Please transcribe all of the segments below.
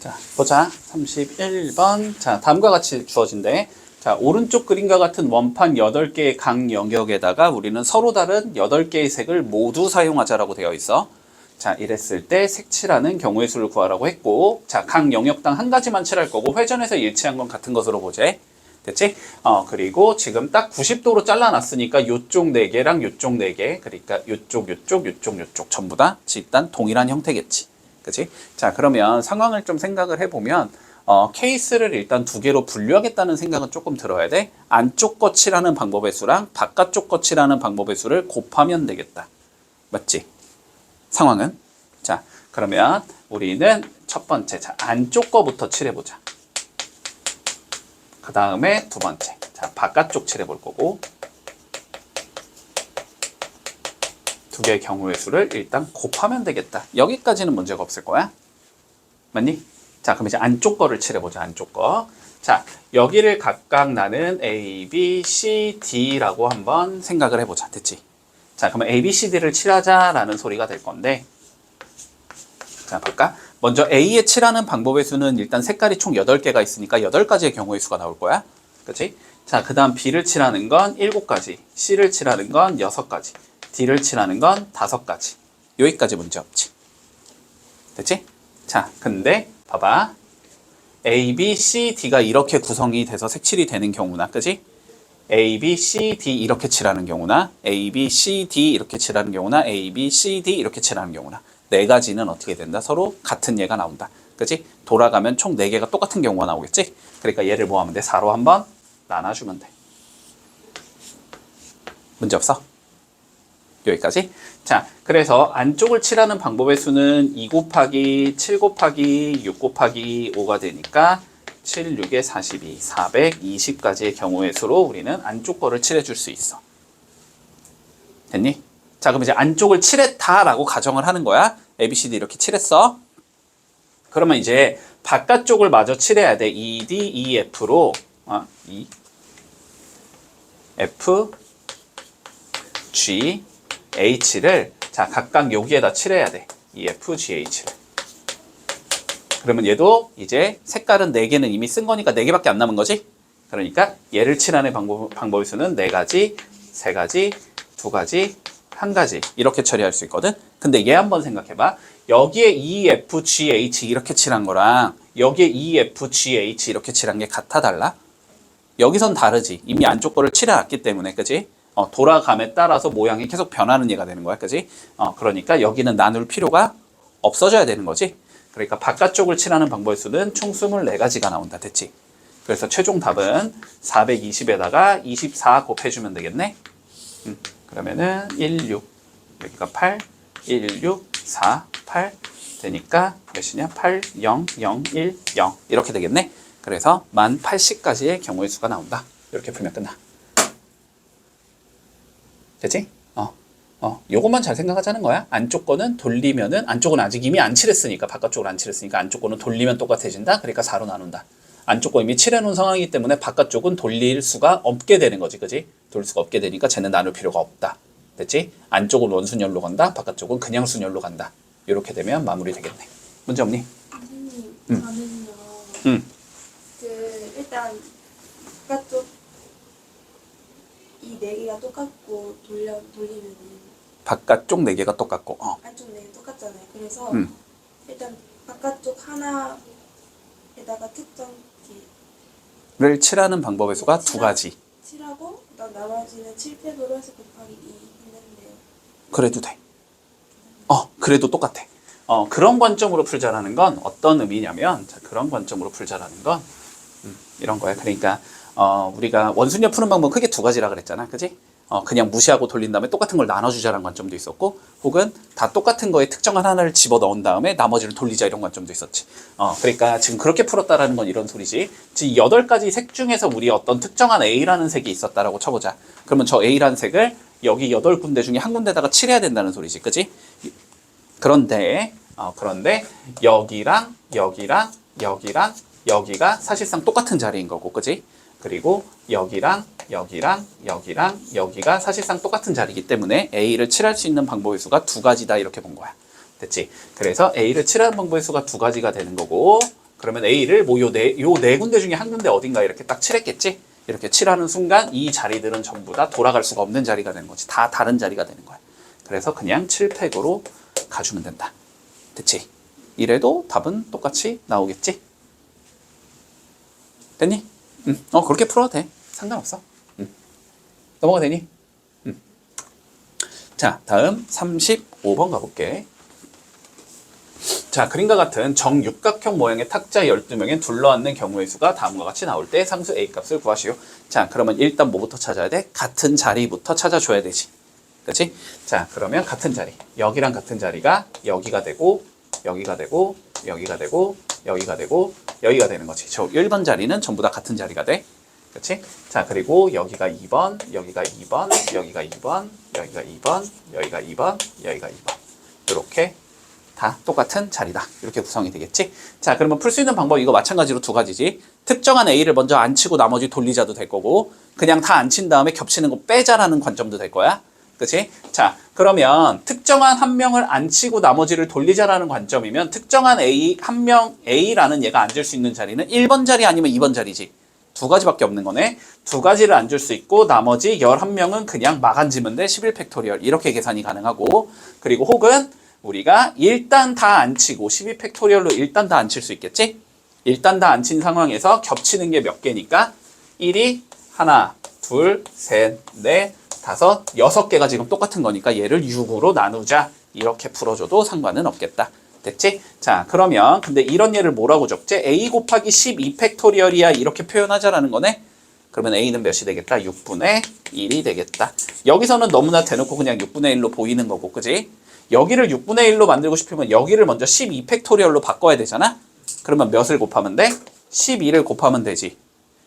자, 보자. 31번. 자, 다음과 같이 주어진대. 자, 오른쪽 그림과 같은 원판 8개의 각 영역에다가 우리는 서로 다른 8개의 색을 모두 사용하자라고 되어 있어. 자, 이랬을 때 색칠하는 경우의 수를 구하라고 했고, 자, 각 영역당 한 가지만 칠할 거고, 회전에서 일치한 건 같은 것으로 보재. 됐지? 그리고 지금 딱 90도로 잘라놨으니까 요쪽 4개랑 요쪽 4개, 그러니까 요쪽 전부 다 일단 동일한 형태겠지. 그치? 자, 그러면 상황을 좀 생각을 해보면, 케이스를 일단 2개로 분류하겠다는 생각은 조금 들어야 돼. 안쪽 거 칠하는 방법의 수랑 바깥쪽 거 칠하는 방법의 수를 곱하면 되겠다. 맞지? 상황은? 자, 그러면 우리는 첫 번째, 자, 안쪽 거부터 칠해보자. 그 다음에 두 번째, 자, 바깥쪽 칠해볼 거고, 두 개의 경우의 수를 일단 곱하면 되겠다. 여기까지는 문제가 없을 거야. 맞니? 자, 그럼 이제 안쪽 거를 칠해보자. 안쪽 거. 자, 여기를 각각 나는 A, B, C, D라고 한번 생각을 해보자. 됐지? 자, 그러면 A, B, C, D를 칠하자라는 소리가 될 건데, 자, 볼까? 먼저 A에 칠하는 방법의 수는 일단 색깔이 총 8개가 있으니까 8가지의 경우의 수가 나올 거야. 그치? 자, 그 다음 B를 칠하는 건 7가지, C를 칠하는 건 6가지, D를 칠하는 건 5가지. 여기까지 문제 없지. 됐지? 자, 근데 봐봐. A, B, C, D가 이렇게 구성이 돼서 색칠이 되는 경우나, 그치? A, B, C, D 이렇게 칠하는 경우나, A, B, C, D 이렇게 칠하는 경우나, A, B, C, D 이렇게 칠하는 경우나, 4가지는 어떻게 된다? 서로 같은 예가 나온다. 그치? 돌아가면 총 4개가 똑같은 경우가 나오겠지? 그러니까 얘를 뭐 하면 돼? 4로 한번 나눠주면 돼. 문제 없어? 여기까지? 자, 그래서 안쪽을 칠하는 방법의 수는 2 곱하기 7 곱하기 6 곱하기 5가 되니까 7, 6에 42, 420가지의 경우의 수로 우리는 안쪽 거를 칠해줄 수 있어. 됐니? 자, 그럼 이제 안쪽을 칠했다라고 가정을 하는 거야. A, B, C, D 이렇게 칠했어. 그러면 이제 바깥쪽을 마저 칠해야 돼. E, D, E, F로 E, F, G, H를 자 각각 여기에다 칠해야 돼. E, F, G, H를. 그러면 얘도 이제 색깔은 4개는 이미 쓴 거니까 4개밖에 안 남은 거지? 그러니까 얘를 칠하는 방법의 수는 4가지, 3가지, 2가지, 1가지 이렇게 처리할 수 있거든. 근데 얘 한번 생각해봐. 여기에 E, F, G, H 이렇게 칠한 거랑 여기에 E, F, G, H 이렇게 칠한 게 같아 달라? 여기선 다르지. 이미 안쪽 거를 칠해놨기 때문에, 그지? 돌아감에 따라서 모양이 계속 변하는 얘가 되는 거야, 그지? 그러니까 여기는 나눌 필요가 없어져야 되는 거지. 그러니까 바깥쪽을 칠하는 방법의 수는 총 24가지가 나온다, 됐지? 그래서 최종 답은 420에다가 24 곱해주면 되겠네? 그러면은 1, 6, 여기가 8, 1, 6, 4, 8 되니까 몇이냐? 8, 0, 0, 1, 0 이렇게 되겠네? 그래서 만 80가지의 경우의 수가 나온다. 이렇게 풀면 끝나. 됐지? 요것만 잘 생각하자는 거야. 안쪽 거는 돌리면은, 안쪽은 아직 이미 안 칠했으니까, 바깥쪽으로 안 칠했으니까 안쪽 거는 돌리면 똑같아진다? 그러니까 4로 나눈다. 안쪽 거 이미 칠해놓은 상황이기 때문에 바깥쪽은 돌릴 수가 없게 되는 거지, 그지? 돌릴 수가 없게 되니까 쟤는 나눌 필요가 없다. 됐지? 안쪽은 원순열로 간다, 바깥쪽은 그냥 순열로 간다. 이렇게 되면 마무리 되겠네. 문제 없니? 선생님, 저는요. 일단 바깥쪽 이 4개가 똑같고 돌리면 바깥쪽 4개가 똑같고, 안쪽 4개 똑같잖아요. 그래서 일단 바깥쪽 하나에다가 특정기를 칠하는 방법의 수가 2가지. 칠하고 그다음 나머지는 7팩으로 해서 곱하기 2 했는데요. 그래도 돼. 그래도 똑같아. 그런 관점으로 풀자라는 건 어떤 의미냐면, 자, 그런 관점으로 풀자라는 건 이런 거야. 그러니까 우리가 원순열 푸는 방법은 크게 2가지라 그랬잖아, 그지? 그냥 무시하고 돌린 다음에 똑같은 걸 나눠주자라는 관점도 있었고, 혹은 다 똑같은 거에 특정한 하나를 집어 넣은 다음에 나머지를 돌리자 이런 관점도 있었지. 그러니까 지금 그렇게 풀었다라는 건 이런 소리지. 지금 8가지 색 중에서 우리 어떤 특정한 A라는 색이 있었다라고 쳐보자. 그러면 저 A라는 색을 여기 8군데 중에 한 군데다가 칠해야 된다는 소리지, 그지? 그런데 여기랑 여기랑 여기랑 여기가 사실상 똑같은 자리인 거고, 그지? 그리고 여기랑 여기랑 여기랑 여기가 사실상 똑같은 자리이기 때문에 A를 칠할 수 있는 방법의 수가 2가지다 이렇게 본 거야. 됐지? 그래서 A를 칠하는 방법의 수가 2가지가 되는 거고, 그러면 A를 뭐 요 네 군데 중에 한 군데 어딘가 이렇게 딱 칠했겠지? 이렇게 칠하는 순간 이 자리들은 전부 다 돌아갈 수가 없는 자리가 되는 거지. 다 다른 자리가 되는 거야. 그래서 그냥 7팩으로 가주면 된다. 됐지? 이래도 답은 똑같이 나오겠지? 됐니? 그렇게 풀어도 돼. 상관없어. 넘어가 되니? 자, 다음 35번 가볼게. 자, 그림과 같은 정육각형 모양의 탁자 12명에 둘러앉는 경우의 수가 다음과 같이 나올 때 상수 A 값을 구하시오. 자, 그러면 일단 뭐부터 찾아야 돼? 같은 자리부터 찾아줘야 되지. 그렇지? 자, 그러면 같은 자리. 여기랑 같은 자리가 여기가 되고, 여기가 되고, 여기가 되고, 여기가 되고, 여기가 되는 거지. 저 1번 자리는 전부 다 같은 자리가 돼. 그렇지? 자, 그리고 여기가 2번, 여기가 2번, 여기가 2번, 여기가 2번, 여기가 2번, 여기가 2번. 이렇게 다 똑같은 자리다. 이렇게 구성이 되겠지? 자, 그러면 풀 수 있는 방법 이거 마찬가지로 두 가지지. 특정한 A를 먼저 안 치고 나머지 돌리자도 될 거고, 그냥 다 안 친 다음에 겹치는 거 빼자라는 관점도 될 거야. 그치? 자, 그러면 특정한 한 명을 안 치고 나머지를 돌리자라는 관점이면 특정한 A, 한 명, A라는 얘가 앉을 수 있는 자리는 1번 자리 아니면 2번 자리지. 두 가지밖에 없는 거네. 두 가지를 앉을 수 있고 나머지 11명은 그냥 막 앉으면 돼. 11팩토리얼 이렇게 계산이 가능하고, 그리고 혹은 우리가 일단 다 안 치고 12팩토리얼로 일단 다 안 칠 수 있겠지? 일단 다 안 친 상황에서 겹치는 게 몇 개니까 1이 하나, 둘, 셋, 넷, 다섯, 6개가 지금 똑같은 거니까 얘를 6으로 나누자. 이렇게 풀어줘도 상관은 없겠다. 됐지? 자, 그러면 근데 이런 예를 뭐라고 적지? A 곱하기 12팩토리얼이야 이렇게 표현하자라는 거네. 그러면 A는 몇이 되겠다? 6분의 1이 되겠다. 여기서는 너무나 대놓고 그냥 6분의 1로 보이는 거고, 그지? 여기를 6분의 1로 만들고 싶으면 여기를 먼저 12팩토리얼로 바꿔야 되잖아? 그러면 몇을 곱하면 돼? 12를 곱하면 되지.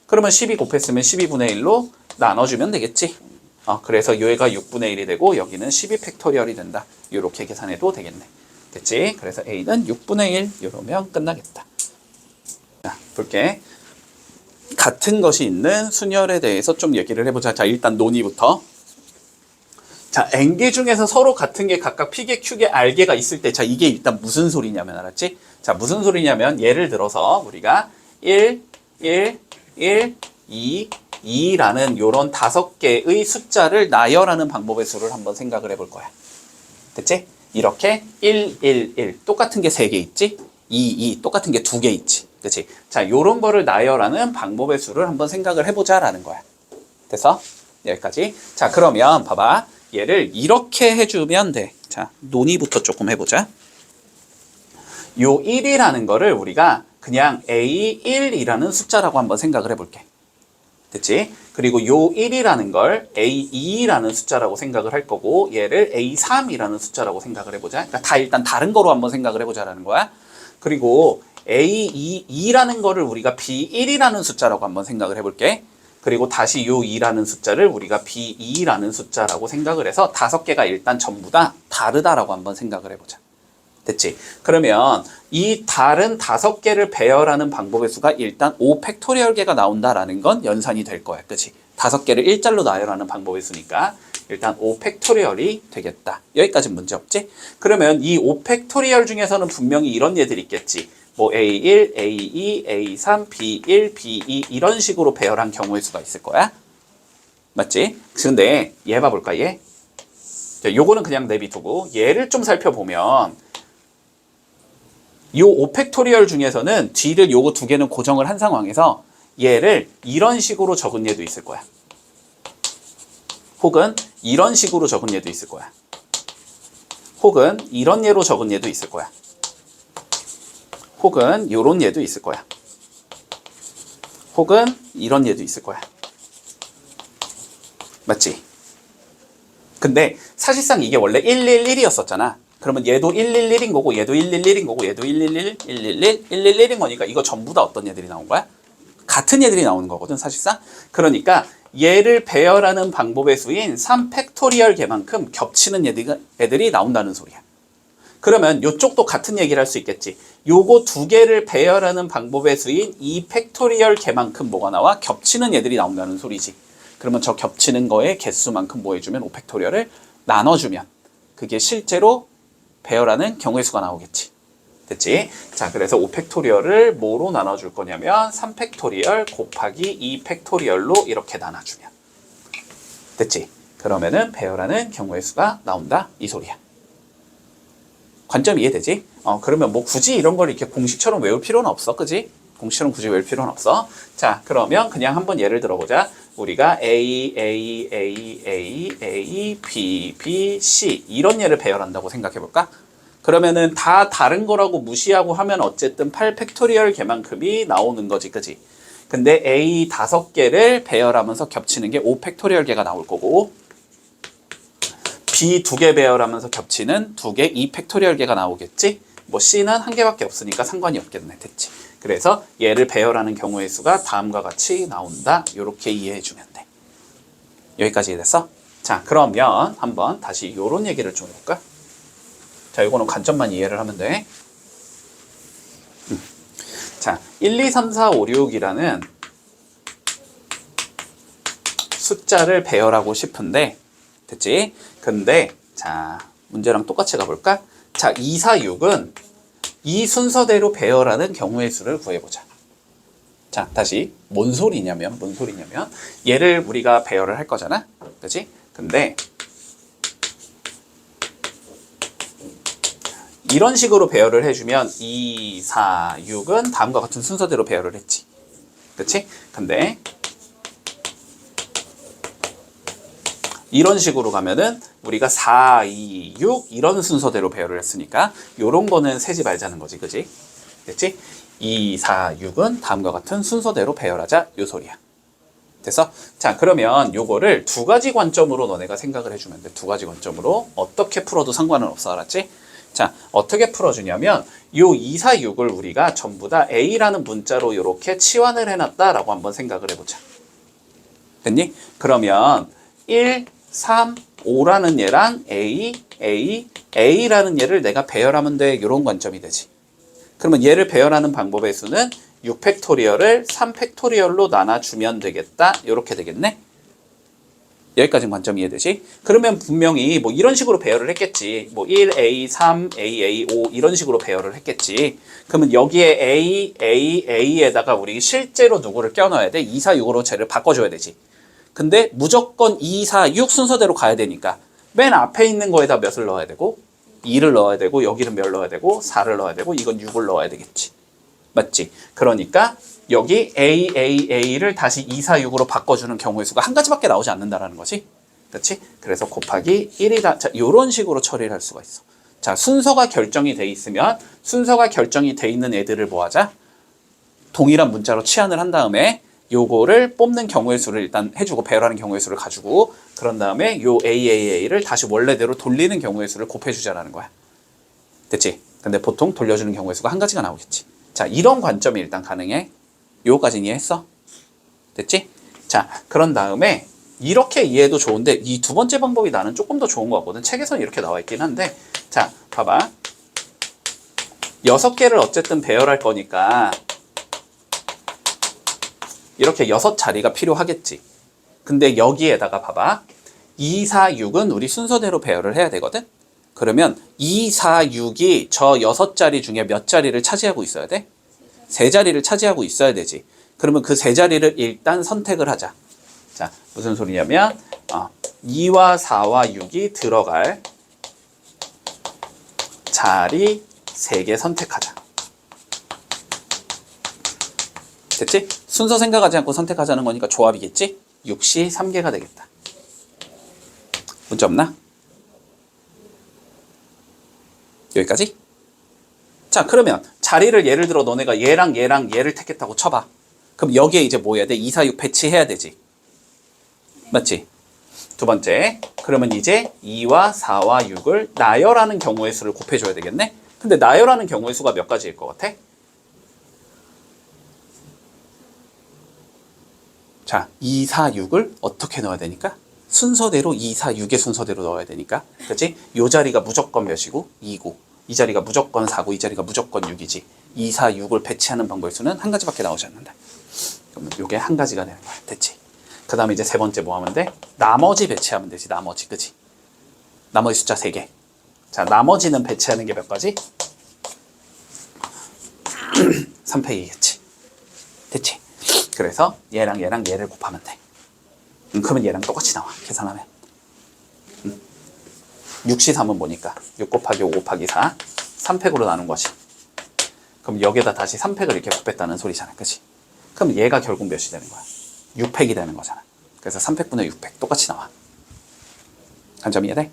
그러면 12 곱했으면 12분의 1로 나눠주면 되겠지? 그래서 얘가 6분의 1이 되고 여기는 12팩토리얼이 된다. 이렇게 계산해도 되겠네. 됐지? 그래서 A는 6분의 1 이러면 끝나겠다. 자, 볼게. 같은 것이 있는 순열에 대해서 좀 얘기를 해보자. 자, 일단 논의부터. 자, N개 중에서 서로 같은 게 각각 P개, Q개, R개가 있을 때, 자, 이게 일단 무슨 소리냐면, 알았지? 자, 무슨 소리냐면, 예를 들어서 우리가 1, 1, 1, 2, 2라는 요런 5개의 숫자를 나열하는 방법의 수를 한번 생각을 해볼 거야. 됐지? 이렇게 1, 1, 1 똑같은 게 3개 있지? 2, 2 똑같은 게 2개 있지? 그치? 자, 요런 거를 나열하는 방법의 수를 한번 생각을 해보자라는 거야. 됐어? 여기까지. 자, 그러면 봐봐. 얘를 이렇게 해주면 돼. 자, 논의부터 조금 해보자. 요 1이라는 거를 우리가 그냥 A1이라는 숫자라고 한번 생각을 해볼게. 됐지? 그리고 요 1이라는 걸 A2라는 숫자라고 생각을 할 거고, 얘를 A3이라는 숫자라고 생각을 해보자. 그러니까 다 일단 다른 거로 한번 생각을 해보자라는 거야. 그리고 A2라는 거를 우리가 B1이라는 숫자라고 한번 생각을 해볼게. 그리고 다시 요 2라는 숫자를 우리가 B2라는 숫자라고 생각을 해서 5개가 일단 전부 다 다르다라고 한번 생각을 해보자. 됐지? 그러면 이 다른 5개를 배열하는 방법의 수가 일단 5팩토리얼 개가 나온다라는 건 연산이 될 거야. 그치? 5개를 일자로 나열하는 방법의 수니까 일단 5팩토리얼이 되겠다. 여기까지는 문제 없지? 그러면 이 5팩토리얼 중에서는 분명히 이런 얘들이 있겠지. 뭐 A1, A2, A3, B1, B2 이런 식으로 배열한 경우의 수가 있을 거야. 맞지? 근데 얘 봐볼까, 얘? 요거는 그냥 내비두고 얘를 좀 살펴보면 요 5팩토리얼 중에서는 뒤를 요거 2개는 고정을 한 상황에서 얘를 이런 식으로 적은 얘도 있을 거야. 혹은 이런 식으로 적은 얘도 있을 거야. 혹은 이런 얘로 적은 얘도 있을 거야. 혹은 요런 얘도 있을 거야. 혹은 이런 얘도 있을 거야. 맞지? 근데 사실상 이게 원래 111이었었잖아. 그러면 얘도 111인 거고 얘도 111인 거고 얘도 111, 111, 111인 거니까 이거 전부 다 어떤 얘들이 나온 거야? 같은 얘들이 나오는 거거든, 사실상. 그러니까 얘를 배열하는 방법의 수인 3팩토리얼 개만큼 겹치는 애들이 나온다는 소리야. 그러면 요쪽도 같은 얘기를 할 수 있겠지. 요거 2개를 배열하는 방법의 수인 2팩토리얼 개만큼 뭐가 나와? 겹치는 얘들이 나온다는 소리지. 그러면 저 겹치는 거의 개수만큼 뭐 해주면 5팩토리얼을 나눠주면 그게 실제로 배열하는 경우의 수가 나오겠지. 됐지? 자, 그래서 5팩토리얼을 뭐로 나눠줄 거냐면 3팩토리얼 곱하기 2팩토리얼로 이렇게 나눠주면 됐지? 그러면은 배열하는 경우의 수가 나온다 이 소리야. 관점 이해되지? 그러면 뭐 굳이 이런 걸 이렇게 공식처럼 외울 필요는 없어, 그지? 공식처럼 굳이 외울 필요는 없어. 자, 그러면 그냥 한번 예를 들어보자. 우리가 A, A, A, A, A, B, B, C 이런 예를 배열한다고 생각해볼까? 그러면은 다 다른 거라고 무시하고 하면 어쨌든 8팩토리얼 개만큼이 나오는 거지, 그지? 근데 A 5개를 배열하면서 겹치는 게 5팩토리얼 개가 나올 거고 B 2개 배열하면서 겹치는 2개 2팩토리얼 개가 나오겠지? 뭐 C는 1개밖에 없으니까 상관이 없겠네, 됐지? 그래서 얘를 배열하는 경우의 수가 다음과 같이 나온다. 이렇게 이해해 주면 돼. 여기까지 이해됐어? 자, 그러면 한번 다시 요런 얘기를 좀 해볼까? 자, 이거는 관점만 이해를 하면 돼. 자, 1, 2, 3, 4, 5, 6이라는 숫자를 배열하고 싶은데, 됐지? 근데, 자, 문제랑 똑같이 가볼까? 자, 2, 4, 6은 이 순서대로 배열하는 경우의 수를 구해보자. 자, 다시 뭔 소리냐면 얘를 우리가 배열을 할 거잖아, 그렇지? 근데 이런 식으로 배열을 해주면 2, 4, 6은 다음과 같은 순서대로 배열을 했지, 그렇지? 근데 이런 식으로 가면은 우리가 4, 2, 6 이런 순서대로 배열을 했으니까 요런 거는 세지 말자는 거지, 그지? 됐지? 2, 4, 6은 다음과 같은 순서대로 배열하자 요 소리야. 됐어? 자, 그러면 요거를 두 가지 관점으로 너네가 생각을 해주면 돼. 두 가지 관점으로 어떻게 풀어도 상관은 없어, 알았지? 자, 어떻게 풀어주냐면 요 2, 4, 6을 우리가 전부 다 A라는 문자로 이렇게 치환을 해놨다라고 한번 생각을 해보자. 됐니? 그러면 1, 3, 5라는 얘랑 A, A, A라는 얘를 내가 배열하면 돼. 이런 관점이 되지. 그러면 얘를 배열하는 방법의 수는 6팩토리얼을 3팩토리얼로 나눠주면 되겠다. 이렇게 되겠네. 여기까지는 관점 이해되지? 그러면 분명히 뭐 이런 식으로 배열을 했겠지. 뭐 1A, 3AA, 5 이런 식으로 배열을 했겠지. 그러면 여기에 A, A, A에다가 우리 실제로 누구를 껴넣어야 돼? 2, 4, 6으로 쟤를 바꿔줘야 되지. 근데 무조건 2, 4, 6 순서대로 가야 되니까 맨 앞에 있는 거에다 몇을 넣어야 되고 2를 넣어야 되고 여기는 몇 넣어야 되고 4를 넣어야 되고 이건 6을 넣어야 되겠지. 맞지? 그러니까 여기 A, A, A를 다시 2, 4, 6으로 바꿔주는 경우의 수가 한 가지밖에 나오지 않는다라는 거지. 그렇지? 그래서 곱하기 1이다. 자, 이런 식으로 처리를 할 수가 있어. 자, 순서가 결정이 돼 있으면 순서가 결정이 돼 있는 애들을 뭐 하자? 동일한 문자로 치환을 한 다음에 요거를 뽑는 경우의 수를 일단 해주고 배열하는 경우의 수를 가지고 그런 다음에 요 AAA를 다시 원래대로 돌리는 경우의 수를 곱해주자라는 거야. 됐지? 근데 보통 돌려주는 경우의 수가 한 가지가 나오겠지. 자, 이런 관점이 일단 가능해. 요거까지 이해했어? 됐지? 자, 그런 다음에 이렇게 이해해도 좋은데 이 두 번째 방법이 나는 조금 더 좋은 것 같거든. 책에서는 이렇게 나와 있긴 한데 자, 봐봐. 6개를 어쨌든 배열할 거니까 이렇게 6자리가 필요하겠지. 근데 여기에다가 봐봐. 2, 4, 6은 우리 순서대로 배열을 해야 되거든. 그러면 2, 4, 6이 저 6자리 중에 몇 자리를 차지하고 있어야 돼? 3자리를 차지하고 있어야 되지. 그러면 그 3자리를 일단 선택을 하자. 자, 무슨 소리냐면 2와 4와 6이 들어갈 자리 3개 선택하자. 됐지? 순서 생각하지 않고 선택하자는 거니까 조합이겠지? 6시 3개가 되겠다. 문제 없나? 여기까지? 자, 그러면 자리를 예를 들어 너네가 얘랑 얘랑 얘를 택했다고 쳐봐. 그럼 여기에 이제 뭐 해야 돼? 2, 4, 6 배치해야 되지. 맞지? 두 번째, 그러면 이제 2와 4와 6을 나열하는 경우의 수를 곱해줘야 되겠네? 근데 나열하는 경우의 수가 몇 가지일 것 같아? 자, 2, 4, 6을 어떻게 넣어야 되니까? 순서대로 2, 4, 6의 순서대로 넣어야 되니까. 그치? 요 자리가 무조건 몇이고? 2고. 이 자리가 무조건 4고 이 자리가 무조건 6이지. 2, 4, 6을 배치하는 방법의 수는 한 가지밖에 나오지 않는다. 그러면 요게 한 가지가 되는 거야. 됐지? 그 다음에 이제 세 번째 뭐 하면 돼? 나머지 배치하면 되지. 나머지. 그치? 나머지 숫자 3개. 자, 나머지는 배치하는 게 몇 가지? 3팩이겠지. 됐지? 그래서 얘랑 얘를 곱하면 돼. 그러면 얘랑 똑같이 나와. 계산하면. 6C3은 뭐니까? 6 곱하기 5 곱하기 4. 3팩으로 나눈 것이. 그럼 여기에다 다시 3팩을 이렇게 곱했다는 소리잖아. 그치? 그럼 얘가 결국 몇이 되는 거야? 6팩이 되는 거잖아. 그래서 3팩분의 6팩 똑같이 나와. 관점 이해돼?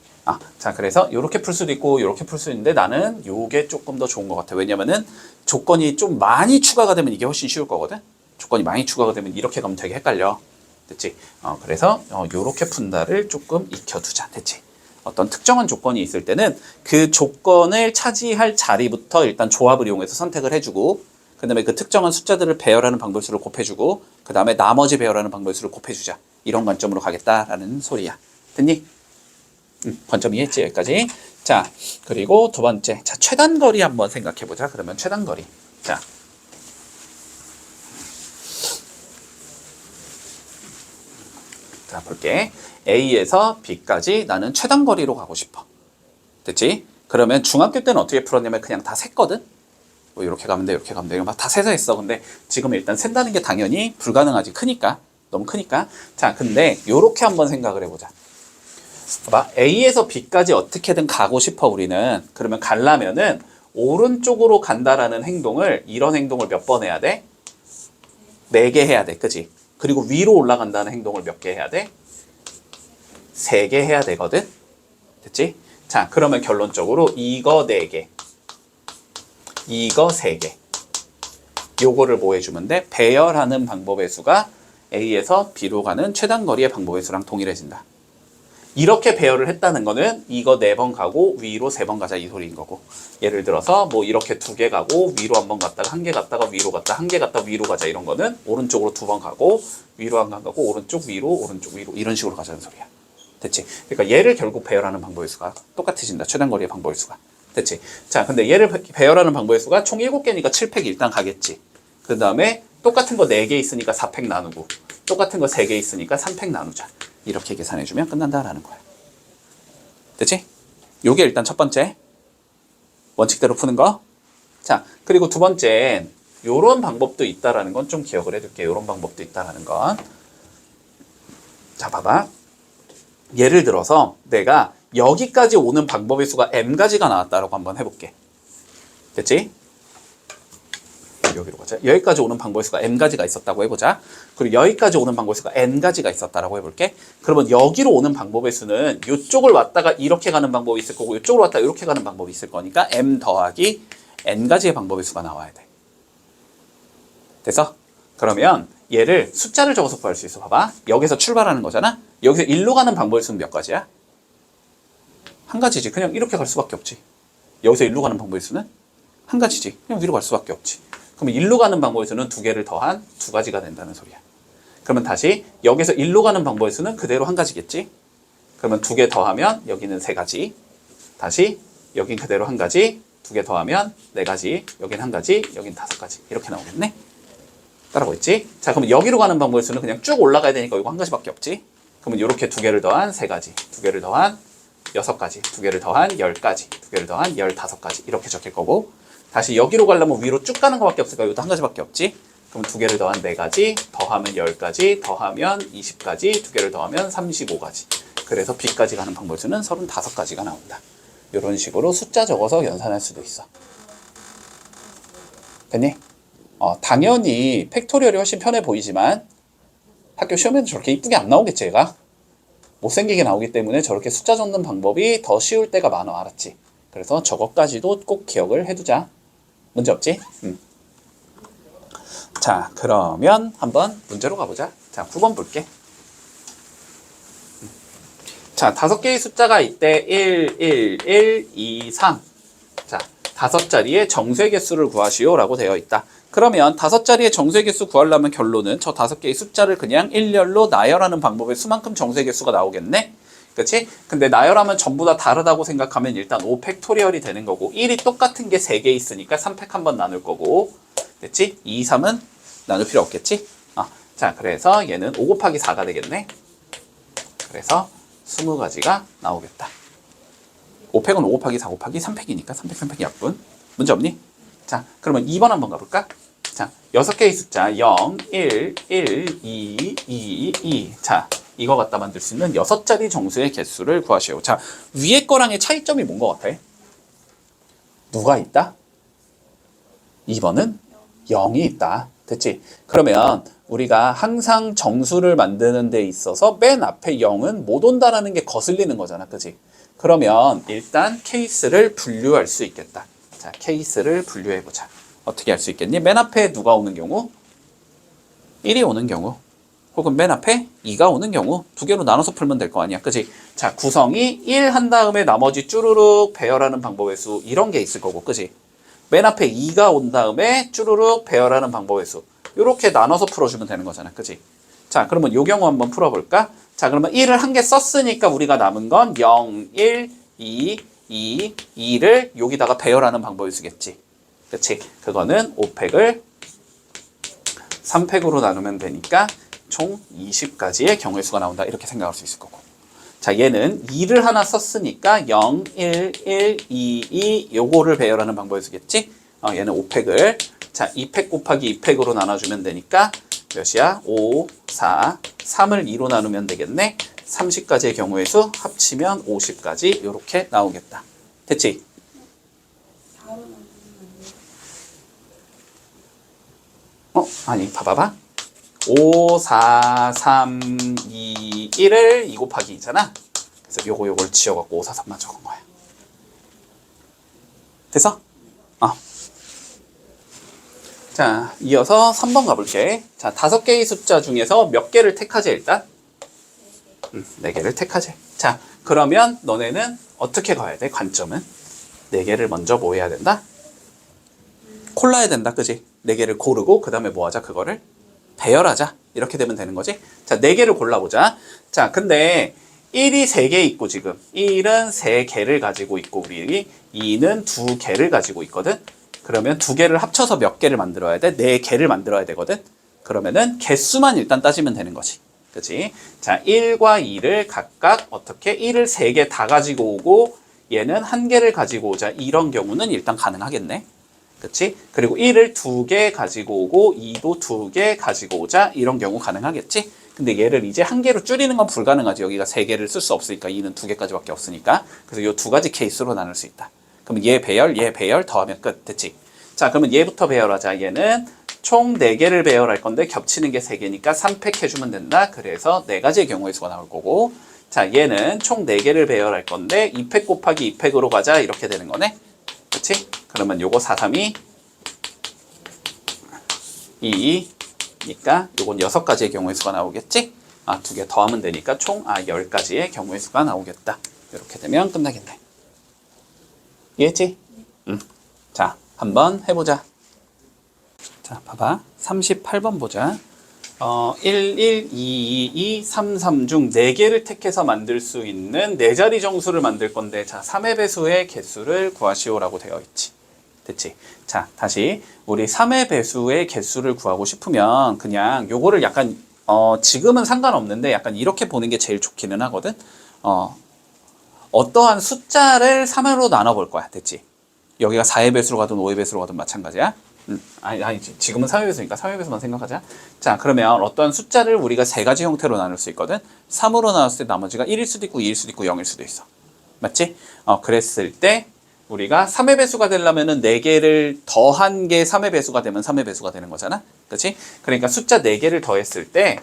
자, 그래서 이렇게 풀 수도 있고 이렇게 풀 수 있는데 나는 이게 조금 더 좋은 것 같아. 왜냐면은 조건이 좀 많이 추가가 되면 이게 훨씬 쉬울 거거든. 조건이 많이 추가가 되면 이렇게 가면 되게 헷갈려. 됐지? 그래서 이렇게 푼다를 조금 익혀두자. 됐지? 어떤 특정한 조건이 있을 때는 그 조건을 차지할 자리부터 일단 조합을 이용해서 선택을 해주고, 그 다음에 그 특정한 숫자들을 배열하는 방법수를 곱해주고, 그 다음에 나머지 배열하는 방법수를 곱해주자. 이런 관점으로 가겠다라는 소리야. 됐니? 관점 이해했지? 여기까지. 자, 그리고 두 번째. 자, 최단거리 한번 생각해보자. 그러면 최단거리. 자. 자, 볼게. A에서 B까지 나는 최단거리로 가고 싶어. 됐지? 그러면 중학교 때는 어떻게 풀었냐면 그냥 다 셌거든? 뭐 이렇게 가면 돼, 이렇게 가면 돼. 막 다 세서 했어. 근데 지금 일단 센다는 게 당연히 불가능하지. 크니까. 너무 크니까. 자, 근데 요렇게 한번 생각을 해보자. 봐봐. A에서 B까지 어떻게든 가고 싶어, 우리는. 그러면 가려면은 오른쪽으로 간다라는 행동을, 이런 행동을 몇 번 해야 돼? 4개 해야 돼. 그치? 그리고 위로 올라간다는 행동을 몇 개 해야 돼? 3개 해야 되거든? 됐지? 자, 그러면 결론적으로 이거 4개, 이거 3개. 요거를 뭐 해주면 돼? 배열하는 방법의 수가 A에서 B로 가는 최단거리의 방법의 수랑 동일해진다. 이렇게 배열을 했다는 거는 이거 4번 가고 위로 3번 가자 이 소리인 거고, 예를 들어서 뭐 이렇게 2개 가고 위로 한 번 갔다가 1개 갔다가 위로 갔다 1개 갔다 위로 가자 이런 거는 오른쪽으로 2번 가고 위로 한 번 가고 오른쪽 위로 이런 식으로 가자는 소리야. 됐지? 그러니까 얘를 결국 배열하는 방법의 수가 똑같아진다. 최단거리의 방법의 수가. 됐지? 자, 근데 얘를 배열하는 방법의 수가 총 7개니까 7팩 일단 가겠지. 그 다음에 똑같은 거 4개 있으니까 4팩 나누고, 똑같은 거 3개 있으니까 3팩 나누자. 이렇게 계산해주면 끝난다라는 거야. 됐지? 요게 일단 첫 번째. 원칙대로 푸는 거. 자, 그리고 두 번째, 요런 방법도 있다라는 건 좀 기억을 해둘게. 요런 방법도 있다라는 건. 자, 봐봐. 예를 들어서 내가 여기까지 오는 방법의 수가 m가지가 나왔다라고 한번 해볼게. 됐지? 여기로 가자. 여기까지 오는 방법의 수가 m가지가 있었다고 해보자. 그리고 여기까지 오는 방법의 수가 n가지가 있었다라고 해볼게. 그러면 여기로 오는 방법의 수는 이쪽을 왔다가 이렇게 가는 방법이 있을 거고, 이쪽으로 왔다가 이렇게 가는 방법이 있을 거니까 m 더하기 n가지의 방법의 수가 나와야 돼. 됐어? 그러면 얘를 숫자를 적어서 구할 수 있어. 봐봐. 여기서 출발하는 거잖아. 여기서 1로 가는 방법의 수는 몇 가지야? 한 가지지. 그냥 이렇게 갈 수밖에 없지. 여기서 1로 가는 방법의 수는 한 가지지. 그냥 위로 갈 수밖에 없지. 그러면 1로 가는 방법의 수는 2개를 더한 2가지가 된다는 소리야. 그러면 다시 여기서 1로 가는 방법의 수는 그대로 한 가지겠지. 그러면 2개 더하면 여기는 3가지. 다시 여긴 그대로 한 가지. 2개 더하면 4가지. 여긴 한 가지. 여긴 5가지. 이렇게 나오겠네. 따라고 있지? 자, 그러면 여기로 가는 방법의 수는 그냥 쭉 올라가야 되니까 이거 한 가지밖에 없지. 그러면 이렇게 2개를 더한 3가지, 2개를 더한 6가지, 2개를 더한 10가지, 2개를 더한 15가지 이렇게 적힐 거고, 다시 여기로 가려면 위로 쭉 가는 것밖에 없으니까 이것도 한 가지밖에 없지. 그럼 2개를 더한 4가지, 더하면 10가지, 더하면 20가지, 2개를 더하면 35가지. 그래서 B까지 가는 방법의 수는 35가지가 나온다. 이런 식으로 숫자 적어서 연산할 수도 있어. 됐니? 당연히 팩토리얼이 훨씬 편해 보이지만 학교 시험에는 저렇게 이쁘게 안 나오겠지, 얘가? 못생기게 나오기 때문에 저렇게 숫자 적는 방법이 더 쉬울 때가 많아, 알았지? 그래서 저것까지도 꼭 기억을 해두자. 문제 없지? 자, 그러면 한번 문제로 가보자. 자, 9번 볼게. 자, 5개의 숫자가 이때 1, 1, 1, 2, 3. 자, 5자리의 정수의 개수를 구하시오 라고 되어 있다. 그러면 5자리의 정수의 개수 구하려면 결론은 저 5개의 숫자를 그냥 일렬로 나열하는 방법의 수만큼 정수의 개수가 나오겠네? 그치? 근데 나열하면 전부 다 다르다고 생각하면 일단 5팩토리얼이 되는 거고, 1이 똑같은 게 3개 있으니까 3팩 한번 나눌 거고, 됐지? 2, 3은 나눌 필요 없겠지? 자, 그래서 얘는 5 곱하기 4가 되겠네? 그래서 20가지가 나오겠다. 5팩은 5 곱하기 4 곱하기 3팩이니까 3팩, 3팩 약분. 문제 없니? 자, 그러면 2번 한번 가볼까? 자, 6개의 숫자 0, 1, 1, 2, 2, 2. 자, 이거 갖다 만들 수 있는 6자리 정수의 개수를 구하시오. 자, 위에 거랑의 차이점이 뭔 것 같아? 누가 있다? 2번은 0이 있다. 됐지? 그러면 우리가 항상 정수를 만드는 데 있어서 맨 앞에 0은 못 온다라는 게 거슬리는 거잖아. 그치? 그러면 일단 케이스를 분류할 수 있겠다. 자, 케이스를 분류해보자. 어떻게 할 수 있겠니? 맨 앞에 누가 오는 경우? 1이 오는 경우. 혹은 맨 앞에 2가 오는 경우. 두 개로 나눠서 풀면 될 거 아니야. 그치? 자, 구성이 1 한 다음에 나머지 쭈루룩 배열하는 방법의 수. 이런 게 있을 거고. 그치? 맨 앞에 2가 온 다음에 쭈루룩 배열하는 방법의 수. 이렇게 나눠서 풀어주면 되는 거잖아. 그치? 자, 그러면 요 경우 한번 풀어볼까? 자, 그러면 1을 한 개 썼으니까 우리가 남은 건 0, 1, 2, 2, 2를 여기다가 배열하는 방법을 쓰겠지. 그치? 그거는 5팩을 3팩으로 나누면 되니까 총 20가지의 경우의 수가 나온다. 이렇게 생각할 수 있을 거고. 자, 얘는 2를 하나 썼으니까 0, 1, 1, 2, 2 요거를 배열하는 방법을 쓰겠지? 얘는 5팩을 자, 2팩 곱하기 2팩으로 나눠주면 되니까 몇이야? 5, 4, 3을 2로 나누면 되겠네. 30가지의 경우의 수 합치면 50가지 이렇게 나오겠다. 됐지? 4로 나누면 안 돼. 아니 봐봐봐. 5, 4, 3, 2, 1을 2 곱하기 2잖아. 그래서 요걸 지워갖고 5, 4, 3만 적은 거야. 됐어? 자, 이어서 3번 가볼게. 자, 5개의 숫자 중에서 몇 개를 택하지 일단? 4개를 택하지. 자, 그러면 너네는 어떻게 가야 돼? 관점은? 4개를 먼저 뭐 해야 된다? 골라야 된다. 그지? 4개를 고르고 그 다음에 뭐 하자? 그거를 배열하자. 이렇게 되면 되는 거지. 자, 4개를 골라보자. 자, 근데 1이 3개 있고 지금 1은 3개를 가지고 있고 우리 2는 2개를 가지고 있거든. 그러면 2개를 합쳐서 몇 개를 만들어야 돼? 4개를 만들어야 되거든. 그러면은 개수만 일단 따지면 되는 거지. 그치? 자, 1과 2를 각각 어떻게 1을 3개 다 가지고 오고 얘는 1개를 가지고 오자. 이런 경우는 일단 가능하겠네. 그치? 그리고 1을 2개 가지고 오고 2도 2개 가지고 오자. 이런 경우 가능하겠지? 근데 얘를 이제 1개로 줄이는 건 불가능하지. 여기가 3개를 쓸 수 없으니까 2는 2개까지밖에 없으니까. 그래서 이 2가지 케이스로 나눌 수 있다. 그러면 얘 배열 더하면 끝. 됐지? 자, 그러면 얘부터 배열하자. 얘는 총 4개를 배열할 건데 겹치는 게 3개니까 3팩 해주면 된다. 그래서 4가지의 경우의 수가 나올 거고. 자, 얘는 총 4개를 배열할 건데 2팩 곱하기 2팩으로 가자. 이렇게 되는 거네. 그치? 그러면 요거 4, 3이 2니까 요건 6가지의 경우의 수가 나오겠지? 2개 더하면 되니까 총 10가지의 경우의 수가 나오겠다. 이렇게 되면 끝나겠네. 이해했지? 자, 한번 해보자. 자, 봐봐. 38번 보자. 1, 1, 2, 2, 3, 3 중 4개를 택해서 만들 수 있는 4자리 정수를 만들 건데, 자, 3의 배수의 개수를 구하시오라고 되어 있지. 됐지? 자, 다시. 우리 3의 배수의 개수를 구하고 싶으면 그냥 요거를 약간, 지금은 상관없는데 약간 이렇게 보는 게 제일 좋기는 하거든? 어떠한 숫자를 3으로 나눠볼 거야. 됐지? 여기가 4의 배수로 가든 5의 배수로 가든 마찬가지야. 아니, 지금은 3의 배수니까 3의 배수만 생각하자. 자, 그러면 어떠한 숫자를 우리가 3가지 형태로 나눌 수 있거든? 3으로 나눴을 때 나머지가 1일 수도 있고 2일 수도 있고 0일 수도 있어. 맞지? 그랬을 때 우리가 3의 배수가 되려면은 4개를 더한 게 3의 배수가 되면 3의 배수가 되는 거잖아. 그치? 그러니까 숫자 4개를 더했을 때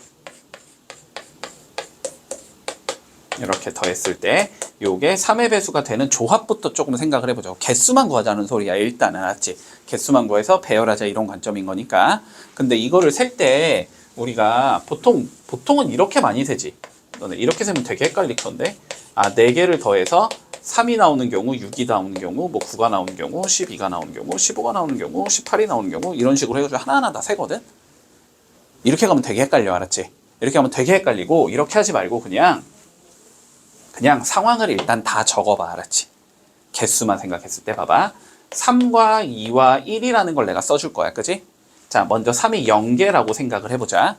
이렇게 더했을 때 요게 3의 배수가 되는 조합부터 조금 생각을 해보죠. 개수만 구하자는 소리야. 일단은. 알았지? 개수만 구해서 배열하자 이런 관점인 거니까. 근데 이거를 셀 때 우리가 보통은 이렇게 많이 세지. 너네 이렇게 세면 되게 헷갈릴 건데 4개를 더해서 3이 나오는 경우, 6이 나오는 경우, 뭐 9가 나오는 경우, 12가 나오는 경우, 15가 나오는 경우, 18이 나오는 경우 이런 식으로 해가지고 하나하나 다 세거든? 이렇게 가면 되게 헷갈려. 알았지? 이렇게 하면 되게 헷갈리고 이렇게 하지 말고 그냥 상황을 일단 다 적어봐. 알았지? 개수만 생각했을 때 봐봐. 3과 2와 1이라는 걸 내가 써줄 거야. 그치? 자, 먼저 3이 0개라고 생각을 해보자.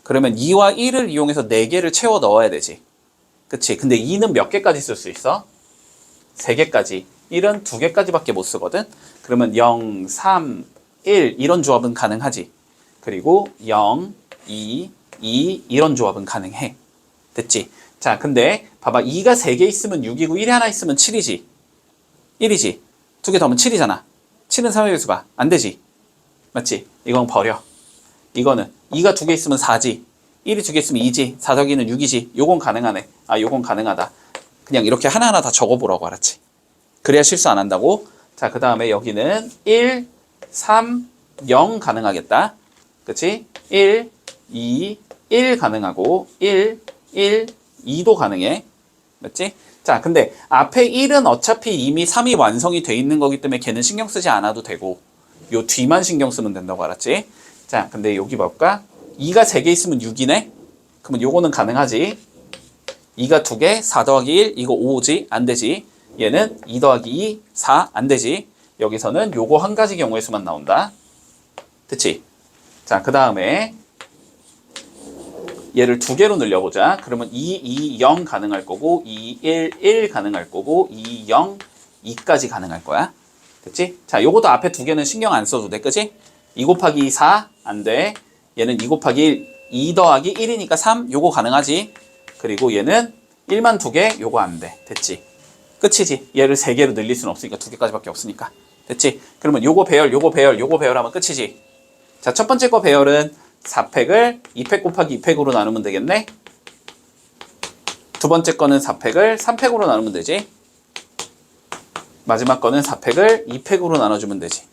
그러면 2와 1을 이용해서 4개를 채워 넣어야 되지. 그치? 근데 2는 몇 개까지 쓸 수 있어? 3개까지. 1은 2개까지밖에 못 쓰거든? 그러면 0, 3, 1 이런 조합은 가능하지. 그리고 0, 2, 2 이런 조합은 가능해. 됐지? 자, 근데 봐봐. 2가 3개 있으면 6이고 1이 하나 있으면 7이지. 1이지. 2개 더하면 7이잖아. 7은 3의 배수가 안 되지. 맞지? 이건 버려. 이거는 2가 2개 있으면 4지. 1이 2개 있으면 2지. 4 더하기는 6이지. 요건 가능하네. 아, 요건 가능하다. 그냥 이렇게 하나하나 다 적어보라고, 알았지? 그래야 실수 안 한다고. 자, 그 다음에 여기는 1, 3, 0 가능하겠다. 그치? 1, 2, 1 가능하고 1, 1, 2도 가능해. 맞지? 자, 근데 앞에 1은 어차피 이미 3이 완성이 돼 있는 거기 때문에 걔는 신경 쓰지 않아도 되고 요 뒤만 신경 쓰면 된다고, 알았지? 자, 근데 여기 볼까? 2가 3개 있으면 6이네? 그러면 요거는 가능하지. 2가 2개, 4 더하기 1, 이거 5지? 안 되지. 얘는 2 더하기 2, 4, 안 되지. 여기서는 요거 한 가지 경우의 수만 나온다. 됐지? 자, 그 다음에 얘를 2개로 늘려보자. 그러면 2, 2, 0 가능할 거고 2, 1, 1 가능할 거고 2, 0, 2까지 가능할 거야. 됐지? 자, 요것도 앞에 2개는 신경 안 써도 돼. 그치? 2 곱하기 2, 4 안 돼. 얘는 2 곱하기 1, 2 더하기 1이니까 3 요거 가능하지. 그리고 얘는 1만 2개 요거 안 돼. 됐지? 끝이지. 얘를 3개로 늘릴 수는 없으니까 2개까지밖에 없으니까. 됐지? 그러면 요거 배열, 요거 배열, 요거 배열하면 끝이지. 자, 첫 번째 거 배열은 4팩을 2팩 곱하기 2팩으로 나누면 되겠네. 두 번째 거는 4팩을 3팩으로 나누면 되지. 마지막 거는 4팩을 2팩으로 나눠주면 되지.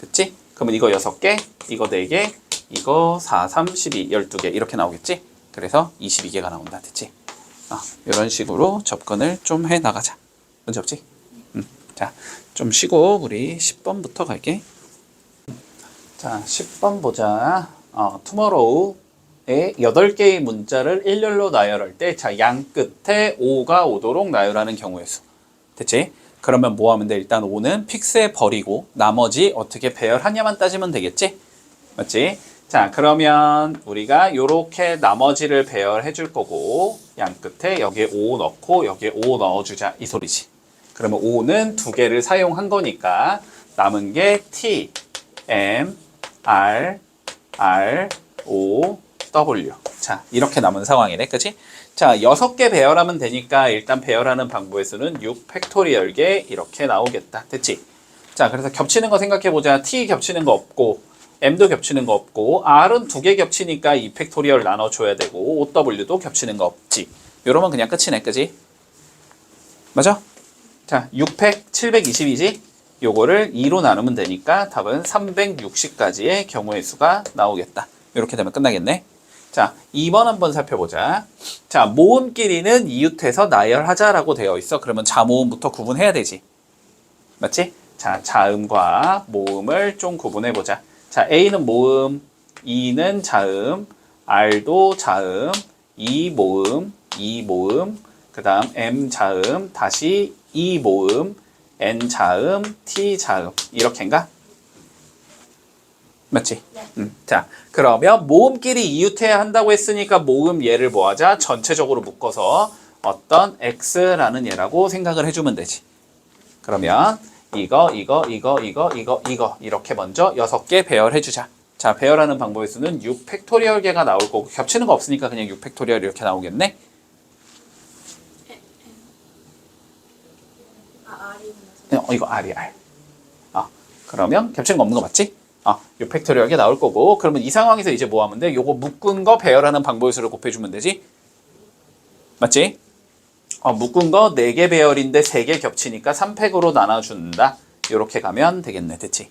됐지? 그러면 이거 6개, 이거 4개, 이거 4, 3, 12, 12개 이렇게 나오겠지? 그래서 22개가 나온다. 됐지? 이런 식으로 접근을 좀 해 나가자. 문제 없지? 자, 좀 쉬고 우리 10번부터 갈게. 자, 10번 보자. tomorrow의 8개의 문자를 일렬로 나열할 때, 자, 양 끝에 5가 오도록 나열하는 경우의 수. 됐지? 그러면 뭐 하면 돼? 일단 5는 픽스해 버리고 나머지 어떻게 배열하냐만 따지면 되겠지? 맞지? 자, 그러면 우리가 요렇게 나머지를 배열해 줄 거고 양 끝에 여기에 5 넣고 여기에 5 넣어주자 이 소리지. 그러면 5는 2개를 사용한 거니까 남은 게 T, M, R, R, O, W. 자, 이렇게 남은 상황이네. 그치? 자, 6개 배열하면 되니까 일단 배열하는 방법의 수는 6 팩토리얼게 이렇게 나오겠다. 됐지? 자, 그래서 겹치는 거 생각해보자. T 겹치는 거 없고 M도 겹치는 거 없고 R은 2개 겹치니까 2 팩토리얼 나눠줘야 되고 OW도 겹치는 거 없지. 요러면 그냥 끝이네. 그지? 맞아? 자, 6팩 720이지? 요거를 2로 나누면 되니까 답은 360까지의 경우의 수가 나오겠다. 이렇게 되면 끝나겠네. 자, 2번 한번 살펴보자. 자, 모음끼리는 이웃해서 나열하자라고 되어 있어. 그러면 자모음부터 구분해야 되지. 맞지? 자, 자음과 모음을 좀 구분해보자. 자, A는 모음, E는 자음, R도 자음, E 모음, E 모음, 그 다음 M 자음, 다시 E 모음, N 자음, T 자음. 이렇게인가? 맞지? 네. 자, 그러면 모음끼리 이웃해야 한다고 했으니까 모음 얘를 뭐하자? 전체적으로 묶어서 어떤 X라는 얘라고 생각을 해주면 되지. 그러면 이거 이렇게 먼저 6개 배열해주자. 자, 배열하는 방법의 수는 6 팩토리얼 개가 나올 거고 겹치는 거 없으니까 그냥 6 팩토리얼 이렇게 나오겠네. 이거 R이 R. 그러면 겹치는 거 없는 거 맞지? 6 팩토리얼 개 나올 거고 그러면 이 상황에서 이제 뭐 하면 돼? 요거 묶은 거 배열하는 방법의 수를 곱해주면 되지? 맞지? 묶은 거 4개 배열인데 3개 겹치니까 3팩으로 나눠준다. 이렇게 가면 되겠네. 됐지?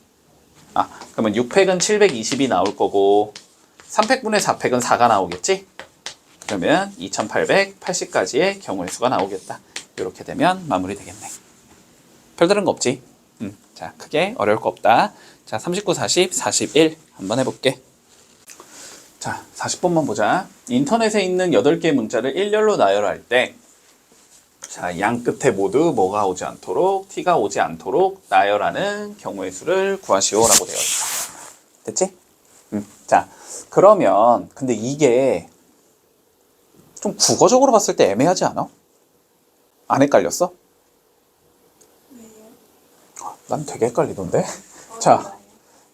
그러면 6팩은 720이 나올 거고 3팩분의 4팩은 4가 나오겠지? 그러면 2880까지의 경우의 수가 나오겠다. 이렇게 되면 마무리 되겠네. 별다른 거 없지? 자, 크게 어려울 거 없다. 자, 39, 40, 41 한번 해볼게. 자, 40번만 보자. 인터넷에 있는 8개의 문자를 일렬로 나열할 때 자, 양 끝에 모두 뭐가 오지 않도록 T가 오지 않도록 나열하는 경우의 수를 구하시오라고 되어 있어. 됐지? 자, 그러면 근데 이게 좀 국어적으로 봤을 때 애매하지 않아? 안 헷갈렸어? 왜요? 난 되게 헷갈리던데. 자,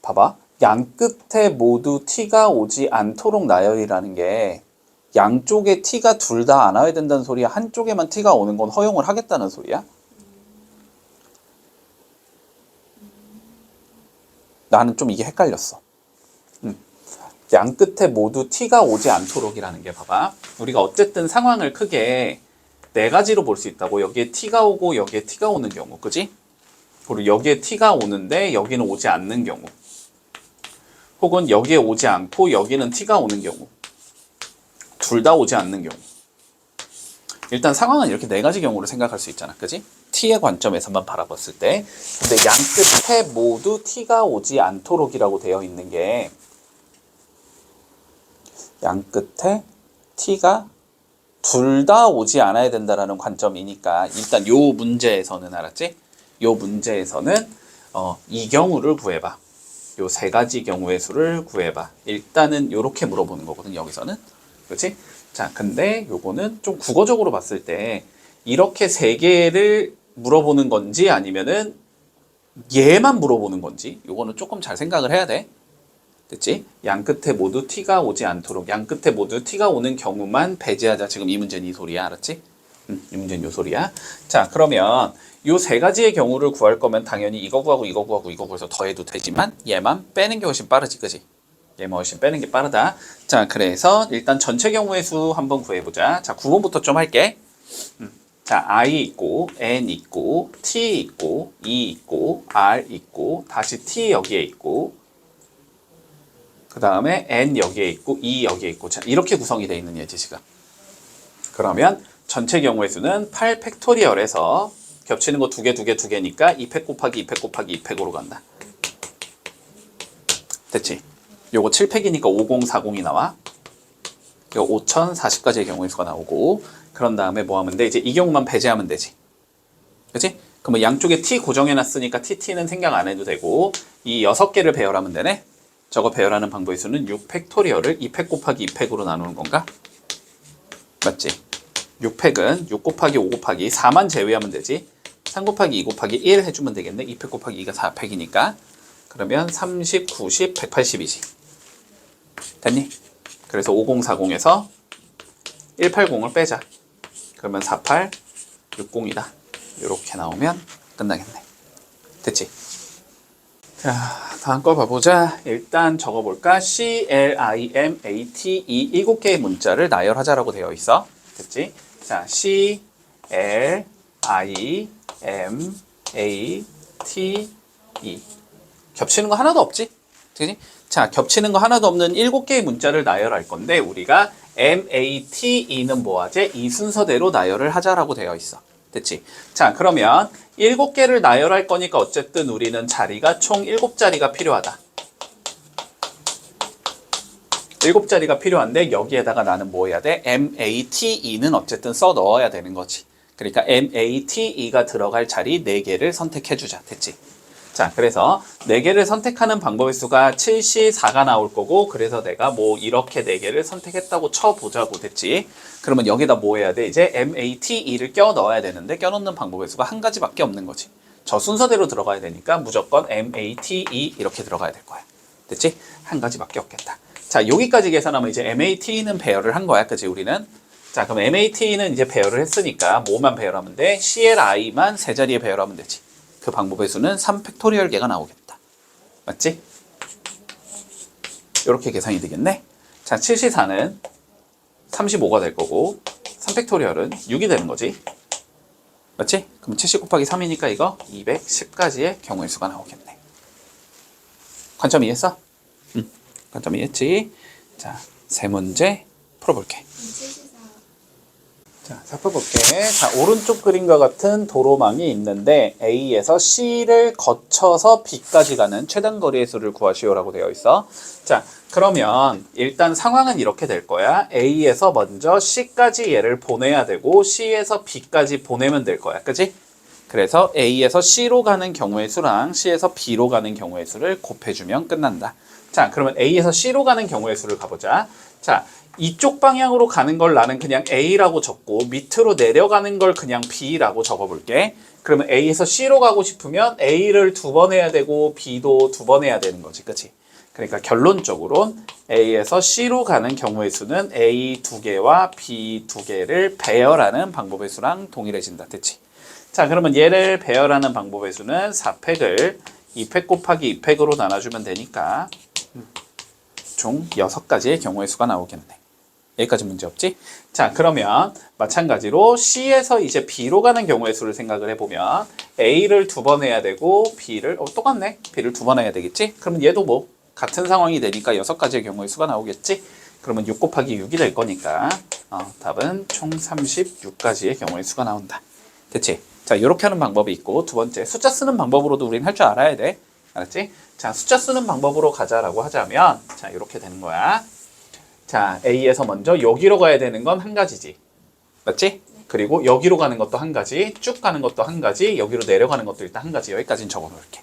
봐봐. 양 끝에 모두 t가 오지 않도록 나열이라는 게 양쪽에 t가 둘 다 안 와야 된다는 소리야? 한쪽에만 t가 오는 건 허용을 하겠다는 소리야? 나는 좀 이게 헷갈렸어. 양 끝에 모두 t가 오지 않도록이라는 게 봐봐. 우리가 어쨌든 상황을 크게 네 가지로 볼 수 있다고. 여기에 t가 오고 여기에 t가 오는 경우, 그지? 그리고 여기에 t가 오는데 여기는 오지 않는 경우, 혹은 여기에 오지 않고 여기는 t가 오는 경우, 둘 다 오지 않는 경우. 일단 상황은 이렇게 네 가지 경우를 생각할 수 있잖아, 그지? t의 관점에서만 바라봤을 때. 근데 양 끝에 모두 t가 오지 않도록이라고 되어 있는 게 양 끝에 t가 둘 다 오지 않아야 된다라는 관점이니까 일단 요 문제에서는, 알았지? 요 문제에서는 이 경우를 구해봐. 요 세 가지 경우의 수를 구해봐. 일단은 요렇게 물어보는 거거든, 여기서는. 그렇지? 자, 근데 요거는 좀 국어적으로 봤을 때 이렇게 세 개를 물어보는 건지 아니면은 얘만 물어보는 건지 요거는 조금 잘 생각을 해야 돼. 됐지? 양 끝에 모두 t가 오지 않도록, 양 끝에 모두 t가 오는 경우만 배제하자. 지금 이 문제는 이 소리야, 알았지? 이 문제는 요 소리야. 자, 그러면 요 세 가지의 경우를 구할 거면 당연히 이거 구하고 이거 구하고 이거 구해서 더해도 되지만 얘만 빼는 게 훨씬 빠르지, 그지? 얘만 훨씬 빼는 게 빠르다. 자, 그래서 일단 전체 경우의 수 한번 구해보자. 자, 9번부터 좀 할게. 자, i 있고 n 있고 t 있고 e 있고 r 있고 다시 t 여기에 있고 그 다음에 n 여기에 있고 e 여기에 있고. 자, 이렇게 구성이 되어 있는 예지 지금. 그러면 전체 경우의 수는 8 팩토리얼에서 겹치는 거 두 개니까 2팩 곱하기 2팩 곱하기 2팩으로 간다. 됐지? 요거 7팩이니까 5040이 나와. 요 5040가지의 경우의 수가 나오고, 그런 다음에 뭐 하면 돼? 이제 이 경우만 배제하면 되지. 그치? 그러면 양쪽에 t 고정해놨으니까 tt는 생각 안 해도 되고, 이 6개를 배열하면 되네? 저거 배열하는 방법의 수는 6 팩토리얼을 2팩 곱하기 2팩으로 나누는 건가? 맞지? 6팩은 6 곱하기 5 곱하기 4만 제외하면 되지. 3 곱하기 2 곱하기 1 해주면 되겠네. 2팩 곱하기 2가 4팩이니까. 그러면 30, 90, 180이지. 됐니? 그래서 5040에서 180을 빼자. 그러면 48, 60이다. 이렇게 나오면 끝나겠네. 됐지? 자, 다음 거 봐보자. 일단 적어볼까? C, L, I, M, A, T, E 7개의 문자를 나열하자라고 되어 있어. 됐지? 자, C, L, I, M, A, T, E. 겹치는 거 하나도 없지? 그치? 자, 겹치는 거 하나도 없는 7개의 문자를 나열할 건데 우리가 M, A, T, E는 뭐하지? 이 순서대로 나열을 하자라고 되어 있어. 됐지? 자, 그러면 7개를 나열할 거니까 어쨌든 우리는 자리가 총 7자리가 필요하다. 7자리가 필요한데 여기에다가 나는 뭐 해야 돼? M, A, T, E는 어쨌든 써 넣어야 되는 거지. 그러니까 M, A, T, E가 들어갈 자리 4개를 선택해 주자. 됐지? 자, 그래서 4개를 선택하는 방법의 수가 7C4가 나올 거고, 그래서 내가 뭐 이렇게 4개를 선택했다고 쳐보자고. 됐지? 그러면 여기다 뭐 해야 돼? 이제 M, A, T, E를 껴 넣어야 되는데 껴 넣는 방법의 수가 한 가지밖에 없는 거지. 저 순서대로 들어가야 되니까 무조건 M, A, T, E 이렇게 들어가야 될 거야. 됐지? 한 가지밖에 없겠다. 자, 여기까지 계산하면 이제 M, A, T는 배열을 한 거야. 그치? 우리는. 자, 그럼 M, A, T는 이제 배열을 했으니까 뭐만 배열하면 돼? C, L, I만 세 자리에 배열하면 되지. 그 방법의 수는 3팩토리얼 개가 나오겠다. 맞지? 이렇게 계산이 되겠네. 자, 7C4는 35가 될 거고 3팩토리얼은 6이 되는 거지. 맞지? 그럼 70 곱하기 3이니까 이거 210가지의 경우의 수가 나오겠네. 관점 이해했어? 응. 관점 이해했지? 자, 세 문제 풀어볼게. 자, 살펴볼게. 자, 오른쪽 그림과 같은 도로망이 있는데 A에서 C를 거쳐서 B까지 가는 최단 거리의 수를 구하시오라고 되어 있어. 자, 그러면 일단 상황은 이렇게 될 거야. A에서 먼저 C까지 얘를 보내야 되고 C에서 B까지 보내면 될 거야. 그치? 그래서 A에서 C로 가는 경우의 수랑 C에서 B로 가는 경우의 수를 곱해주면 끝난다. 자, 그러면 A에서 C로 가는 경우의 수를 가보자. 자, 이쪽 방향으로 가는 걸 나는 그냥 A라고 적고 밑으로 내려가는 걸 그냥 B라고 적어볼게. 그러면 A에서 C로 가고 싶으면 A를 2번 해야 되고 B도 2번 해야 되는 거지. 그치? 그러니까 결론적으로 A에서 C로 가는 경우의 수는 A 2개와 B 2개를 배열하는 방법의 수랑 동일해진다. 됐지? 자, 그러면 얘를 배열하는 방법의 수는 4팩을 2팩 곱하기 2팩으로 나눠주면 되니까 총 6가지의 경우의 수가 나오겠네. 여기까지 문제 없지? 자, 그러면 마찬가지로 C에서 이제 B로 가는 경우의 수를 생각을 해보면 A를 2번 해야 되고 B를 똑같네. B를 2번 해야 되겠지? 그러면 얘도 뭐 같은 상황이 되니까 6가지의 경우의 수가 나오겠지? 그러면 6 곱하기 6이 될 거니까 답은 총 36가지의 경우의 수가 나온다. 됐지? 자, 이렇게 하는 방법이 있고 두 번째, 숫자 쓰는 방법으로도 우리는 할 줄 알아야 돼. 알았지? 자, 숫자 쓰는 방법으로 가자라고 하자면 자, 이렇게 되는 거야. 자, A에서 먼저 여기로 가야 되는 건 한 가지지. 맞지? 그리고 여기로 가는 것도 한 가지, 쭉 가는 것도 한 가지, 여기로 내려가는 것도 일단 한 가지. 여기까지는 적어 놓을게.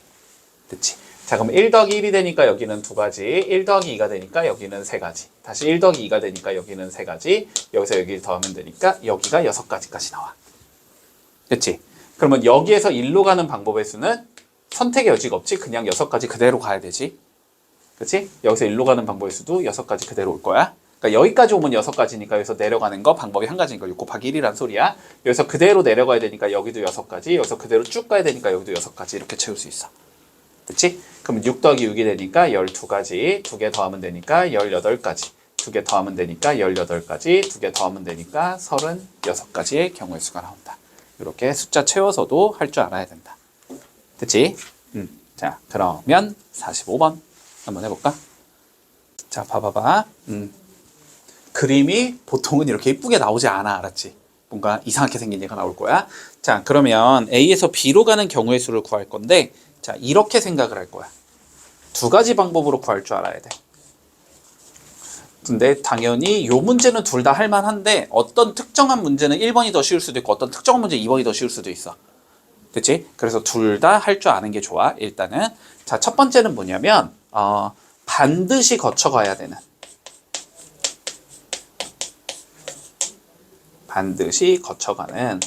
됐지? 자, 그럼 1 더하기 1이 되니까 여기는 2가지, 1 더하기 2가 되니까 여기는 3가지, 다시 1 더하기 2가 되니까 여기는 3가지, 여기서 여기를 더하면 되니까 여기가 6가지까지 나와. 됐지? 그러면 여기에서 1로 가는 방법의 수는 선택의 여지가 없지? 그냥 6가지 그대로 가야 되지. 그치? 여기서 1로 가는 방법의 수도 6가지 그대로 올 거야. 그러니까 여기까지 오면 6가지니까 여기서 내려가는 거 방법이 한 가지니까 6 곱하기 1이란 소리야. 여기서 그대로 내려가야 되니까 여기도 6가지, 여기서 그대로 쭉 가야 되니까 여기도 6가지 이렇게 채울 수 있어. 됐지? 그럼 6 더하기 6이 되니까 12가지, 2개 더하면 되니까 18가지, 2개 더하면 되니까 18가지, 2개 더하면 되니까 36가지의 경우의 수가 나온다. 이렇게 숫자 채워서도 할 줄 알아야 된다. 됐지? 자, 그러면 45번 한번 해볼까? 자, 봐봐봐. 그림이 보통은 이렇게 이쁘게 나오지 않아. 알았지? 뭔가 이상하게 생긴 얘가 나올 거야. 자, 그러면 A에서 B로 가는 경우의 수를 구할 건데 자, 이렇게 생각을 할 거야. 2가지 방법으로 구할 줄 알아야 돼. 근데 당연히 요 문제는 둘 다 할만한데 어떤 특정한 문제는 1번이 더 쉬울 수도 있고 어떤 특정한 문제 2번이 더 쉬울 수도 있어. 됐지? 그래서 둘 다 할 줄 아는 게 좋아. 일단은 자, 첫 번째는 뭐냐면 반드시 거쳐가야 되는 반드시 거쳐가는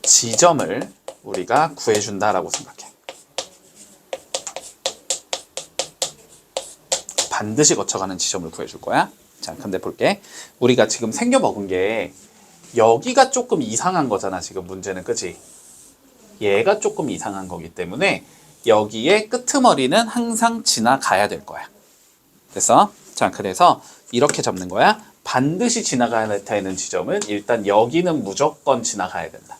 지점을 우리가 구해준다라고 생각해. 반드시 거쳐가는 지점을 구해줄 거야. 자, 근데 볼게. 우리가 지금 생겨 먹은 게 여기가 조금 이상한 거잖아. 지금 문제는. 그치? 얘가 조금 이상한 거기 때문에 여기에 끄트머리는 항상 지나가야 될 거야. 됐어? 자, 그래서 이렇게 잡는 거야. 반드시 지나가야 되는 지점은 일단 여기는 무조건 지나가야 된다.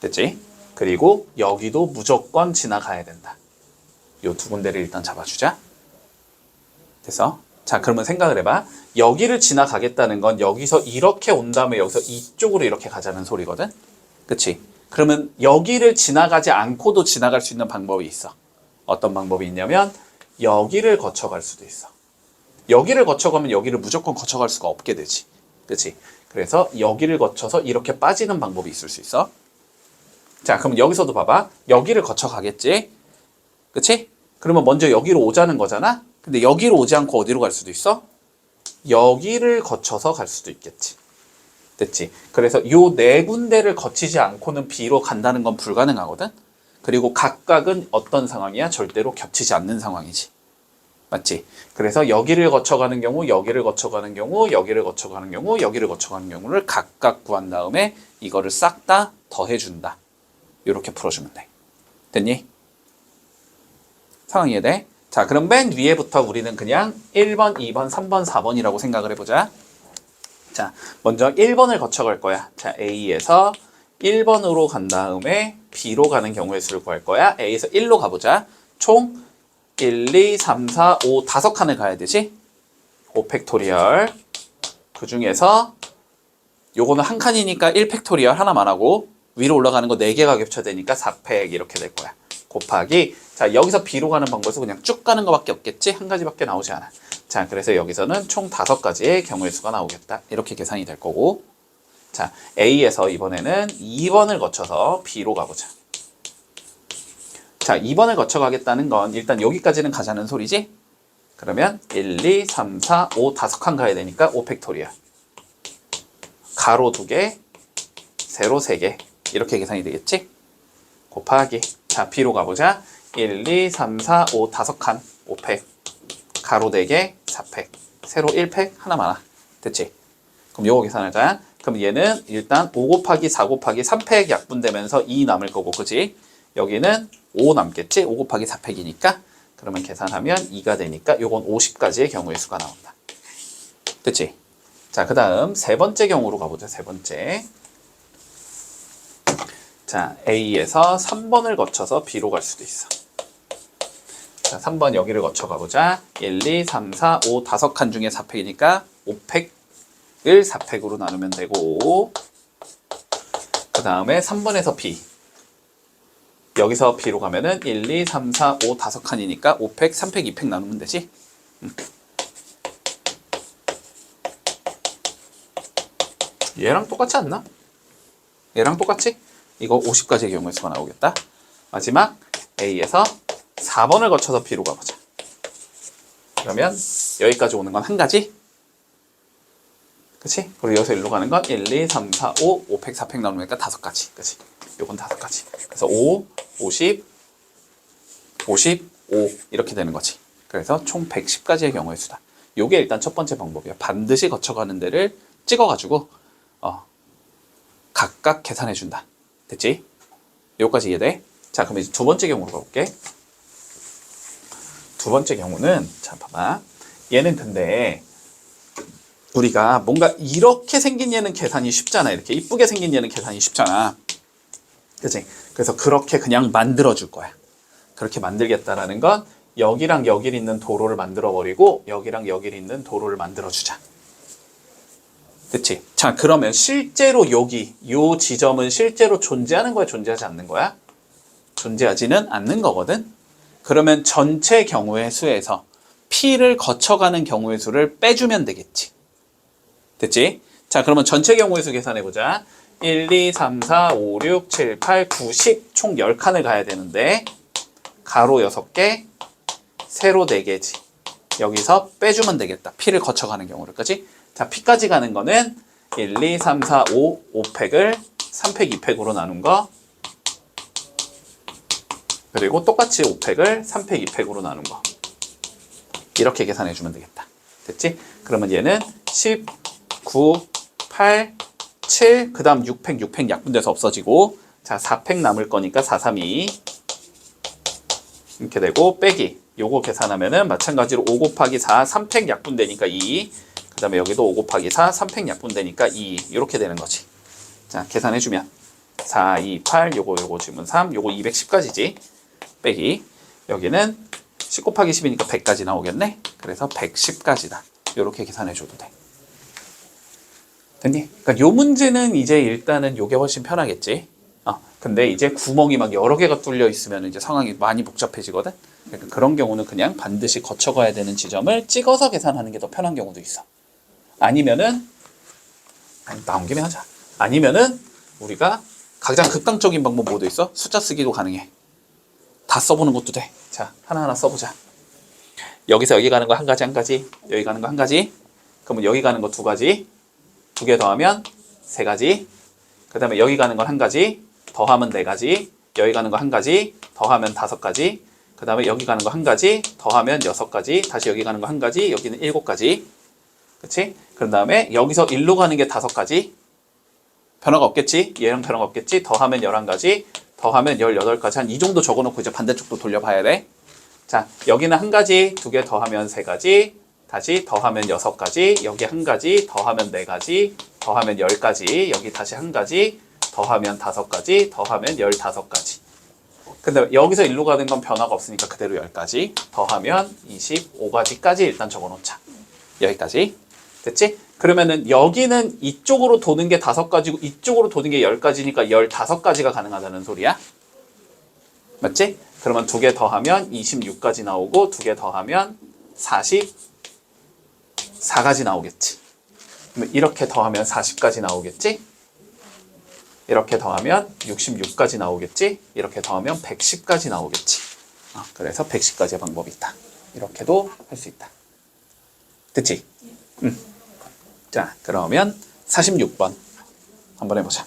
됐지? 그리고 여기도 무조건 지나가야 된다. 요 2군데를 일단 잡아주자. 됐어? 자, 그러면 생각을 해봐. 여기를 지나가겠다는 건 여기서 이렇게 온 다음에 여기서 이쪽으로 이렇게 가자는 소리거든? 그치? 그러면 여기를 지나가지 않고도 지나갈 수 있는 방법이 있어. 어떤 방법이 있냐면 여기를 거쳐갈 수도 있어. 여기를 거쳐가면 여기를 무조건 거쳐갈 수가 없게 되지. 그치? 그래서 여기를 거쳐서 이렇게 빠지는 방법이 있을 수 있어. 자, 그럼 여기서도 봐봐. 여기를 거쳐가겠지? 그치? 그러면 먼저 여기로 오자는 거잖아? 근데 여기로 오지 않고 어디로 갈 수도 있어? 여기를 거쳐서 갈 수도 있겠지. 됐지? 그래서 요 4군데를 거치지 않고는 B로 간다는 건 불가능하거든? 그리고 각각은 어떤 상황이야? 절대로 겹치지 않는 상황이지. 맞지? 그래서 여기를 거쳐가는 경우, 여기를 거쳐가는 경우, 여기를 거쳐가는 경우, 여기를 거쳐가는 경우를 각각 구한 다음에 이거를 싹 다 더해준다. 이렇게 풀어주면 돼. 됐니? 상황 이해돼? 자, 그럼 맨 위에부터 우리는 그냥 1번, 2번, 3번, 4번이라고 생각을 해보자. 자, 먼저 1번을 거쳐갈 거야. 자, A에서 1번으로 간 다음에 B로 가는 경우의 수를 구할 거야. A에서 1로 가보자. 총 1, 2, 3, 4, 5, 5칸을 가야 되지? 5팩토리얼. 그 중에서 요거는 한 칸이니까 1팩토리얼 하나만 하고 위로 올라가는 거 4개가 겹쳐야 되니까 4팩 이렇게 될 거야. 곱하기 자, 여기서 B로 가는 방법에서 그냥 쭉 가는 거밖에 없겠지? 한 가지밖에 나오지 않아. 자, 그래서 여기서는 총 5가지의 경우의 수가 나오겠다. 이렇게 계산이 될 거고 자, A에서 이번에는 2번을 거쳐서 B로 가보자. 자, 2번을 거쳐가겠다는 건 일단 여기까지는 가자는 소리지? 그러면 1, 2, 3, 4, 5 5칸 가야 되니까 5팩토리얼. 가로 2개, 세로 3개. 이렇게 계산이 되겠지? 곱하기. 자, B로 가보자. 1, 2, 3, 4, 5 5칸 5팩. 가로 4개, 4팩. 세로 1팩, 하나만 하나. 됐지? 그럼 요거 계산하자. 그럼 얘는 일단 5 곱하기 4 곱하기 3팩 약분되면서 2 남을 거고, 그치? 여기는 5 남겠지? 5 곱하기 4팩이니까. 그러면 계산하면 2가 되니까 요건 50가지의 경우의 수가 나온다. 됐지? 자, 그 다음 세 번째 경우로 가보자. 세 번째. 자, A에서 3번을 거쳐서 B로 갈 수도 있어. 자, 3번 여기를 거쳐 가보자. 1, 2, 3, 4, 5 5칸 중에 4팩이니까 5팩을 4팩으로 나누면 되고, 그 다음에 3번에서 B. 여기서 B로 가면은 1, 2, 3, 4, 5 5칸이니까 5팩, 3팩, 2팩 나누면 되지? 얘랑 똑같지 않나? 얘랑 똑같지? 이거 50가지의 경우의 수가 나오겠다. 마지막 A에서 4번을 거쳐서 B로 가보자. 그러면 여기까지 오는 건 한 가지? 그치? 그리고 여기서 일로 가는 건 1, 2, 3, 4, 5, 5팩, 4팩 나누니까 5가지. 그치? 요건 5가지. 그래서 5, 50, 55 이렇게 되는 거지. 그래서 총 110가지의 경우의 수다. 요게 일단 첫 번째 방법이야. 반드시 거쳐가는 데를 찍어가지고 각각 계산해준다. 됐지? 여기까지 이해돼? 자, 그럼 이제 두 번째 경우로 가볼게. 두 번째 경우는, 자, 봐봐. 얘는 근데 우리가 뭔가 이렇게 생긴 얘는 계산이 쉽잖아. 이렇게 이쁘게 생긴 얘는 계산이 쉽잖아. 그치? 그래서 그렇게 그냥 만들어줄 거야. 그렇게 만들겠다라는 건 여기랑 여기 있는 도로를 만들어버리고 여기랑 여기 있는 도로를 만들어주자. 됐지? 자, 그러면 실제로 여기, 요 지점은 실제로 존재하는 거야? 존재하지 않는 거야? 존재하지는 않는 거거든? 그러면 전체 경우의 수에서 P를 거쳐가는 경우의 수를 빼주면 되겠지. 됐지? 자, 그러면 전체 경우의 수 계산해보자. 1, 2, 3, 4, 5, 6, 7, 8, 9, 10 총 10칸을 가야 되는데 가로 6개, 세로 4개지. 여기서 빼주면 되겠다. P를 거쳐가는 경우를. 그치? 자, P까지 가는 거는 1, 2, 3, 4, 5, 5팩을 3팩, 2팩으로 나눈 거. 그리고 똑같이 5팩을 3팩, 2팩으로 나눈 거. 이렇게 계산해 주면 되겠다. 됐지? 그러면 얘는 10, 9, 8, 7, 그 다음 6팩, 6팩 약분돼서 없어지고, 자, 4팩 남을 거니까 4, 3, 2. 이렇게 되고, 빼기. 요거 계산하면은 마찬가지로 5 곱하기 4, 3팩 약분되니까 2. 그 다음에 여기도 5 곱하기 4, 3팩 약분되니까 2. 이렇게 되는 거지. 자, 계산해주면 4, 2, 8, 요거 지금 3, 요거 210까지지. 빼기. 여기는 10 곱하기 10이니까 100까지 나오겠네. 그래서 110까지다. 이렇게 계산해줘도 돼. 됐니? 그러니까 요 문제는 이제 일단은 요게 훨씬 편하겠지. 근데 이제 구멍이 막 여러 개가 뚫려 있으면 이제 상황이 많이 복잡해지거든. 그러니까 그런 경우는 그냥 반드시 거쳐가야 되는 지점을 찍어서 계산하는 게 더 편한 경우도 있어. 아니면은 나온 김에 하자. 아니면은 우리가 가장 극단적인 방법 뭐도 있어? 숫자 쓰기도 가능해. 다 써보는 것도 돼. 자, 하나하나 써보자. 여기서 여기 가는 거 한 가지 한 가지, 여기 가는 거 한 가지. 그러면 여기 가는 거 두 가지, 두 개 더하면 세 가지. 그 다음에 여기 가는 건 한 가지, 더하면 네 가지. 여기 가는 거 한 가지, 더하면 5가지. 그 다음에 여기 가는 거 한 가지, 더하면 6가지. 다시 여기 가는 거 한 가지, 여기는 7가지. 그치? 그런 다음에 여기서 1로 가는 게 5가지. 변화가 없겠지? 얘랑 변화가 없겠지? 더하면 11가지, 더하면 18가지. 한 이 정도 적어놓고 이제 반대쪽도 돌려봐야 돼. 자, 여기는 한 가지, 두 개 더하면 3가지, 다시 더하면 6가지, 여기 한 가지, 더하면 4가지, 더하면 10가지, 여기 다시 한 가지, 더하면 5가지, 더하면 15가지. 근데 여기서 1로 가는 건 변화가 없으니까 그대로 10가지, 더하면 25가지까지 일단 적어놓자. 여기까지. 됐지? 그러면은 여기는 이쪽으로 도는 게 5가지고 이쪽으로 도는 게 10가지니까 15가지가 가능하다는 소리야. 맞지? 그러면 두 개 더하면 26가지 나오고 두 개 더하면 44가지 나오겠지. 그러면 이렇게 더하면 40가지 나오겠지? 이렇게 더하면 66까지 나오겠지? 이렇게 더하면 110까지 나오겠지. 그래서 110까지의 방법이 있다. 이렇게도 할 수 있다. 됐지? 자, 그러면 46번 한번 해보자.